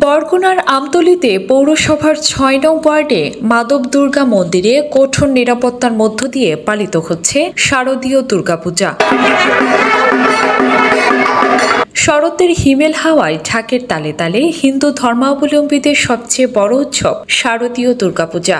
বরগুনার আমতলীতে পৌরসভার ৬ নং ওয়ার্ডে মাধব দুর্গা মন্দিরে কঠোর নিরাপত্তার মধ্য দিয়ে পালিত হচ্ছে শারদীয় দুর্গাপূজা। শরতের হিমেল হাওয়ায় ঢাকের তালে তালে হিন্দু ধর্মাবলম্বীদের সবচেয়ে বড় উৎসব শারদীয় দুর্গাপূজা।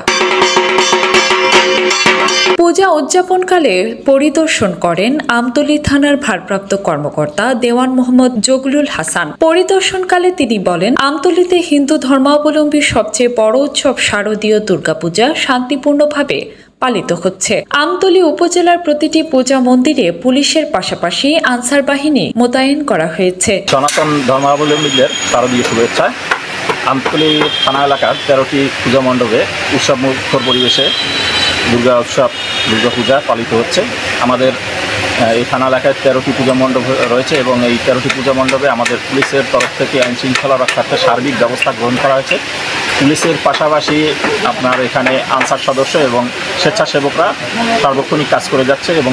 পূজা উদযাপনকালে পরিদর্শন করেন আমতলী থানার ভারপ্রাপ্ত কর্মকর্তা দেওয়ান মোহাম্মদ জগলুল হাসান। পরিদর্শনকালে তিনি বলেন, আমতলীতে হিন্দু ধর্মাবলম্বীর সবচেয়ে বড় উৎসব শারদীয় দুর্গাপূজা শান্তিপূর্ণভাবে পালিত হচ্ছে। আমতলী উপজেলার প্রতিটি পূজা মন্দিরে পুলিশের পাশাপাশি আনসার বাহিনী মোতায়েন করা হয়েছে। সনাতন ধর্মাবলম্বীদের শারদীয় শুভেচ্ছা। আমতলী থানা এলাকার 13টি পূজা মণ্ডপে উৎসব মুখর পরিবেশে দুর্গাপূজা পালিত হচ্ছে। আমাদের এই থানা এলাকায় 13টি পূজা মণ্ডপ রয়েছে এবং এই 13টি পূজা মণ্ডপে আমাদের পুলিশের তরফ থেকে আইন শৃঙ্খলা রক্ষার্থে সার্বিক ব্যবস্থা গ্রহণ করা হয়েছে। পুলিশের পাশাপাশি আপনার এখানে আনসার সদস্য এবং স্বেচ্ছাসেবকরা সার্বক্ষণিক কাজ করে যাচ্ছে এবং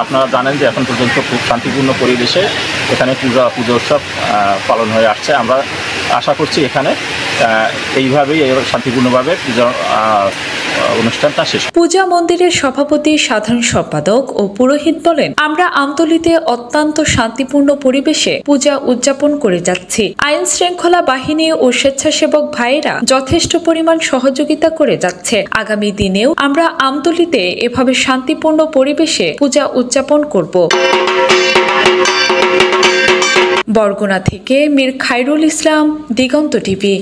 আপনারা জানেন যে এখন পর্যন্ত খুব শান্তিপূর্ণ পরিবেশে এখানে পুজো উৎসব পালন হয়ে আসছে। আমরা আশা করছি এখানে এইভাবেই শান্তিপূর্ণভাবে অনুষ্ঠানটা শেষ। পূজা মন্দিরের সভাপতি, সাধারণ সম্পাদক ও পুরোহিত বলেন, আমরা আমতলীতে অত্যন্ত শান্তিপূর্ণ পরিবেশে পূজা উদযাপন করে যাচ্ছি। আইন শৃঙ্খলা বাহিনী ও স্বেচ্ছাসেবক ভাইয়েরা যথেষ্ট পরিমাণ সহযোগিতা করে যাচ্ছে। আগামী দিনেও আমরা আমতলীতে এভাবে শান্তিপূর্ণ পরিবেশে পূজা উদযাপন করব। বরগুনা থেকে মীর খায়রুল ইসলাম, দিগন্ত টিভি।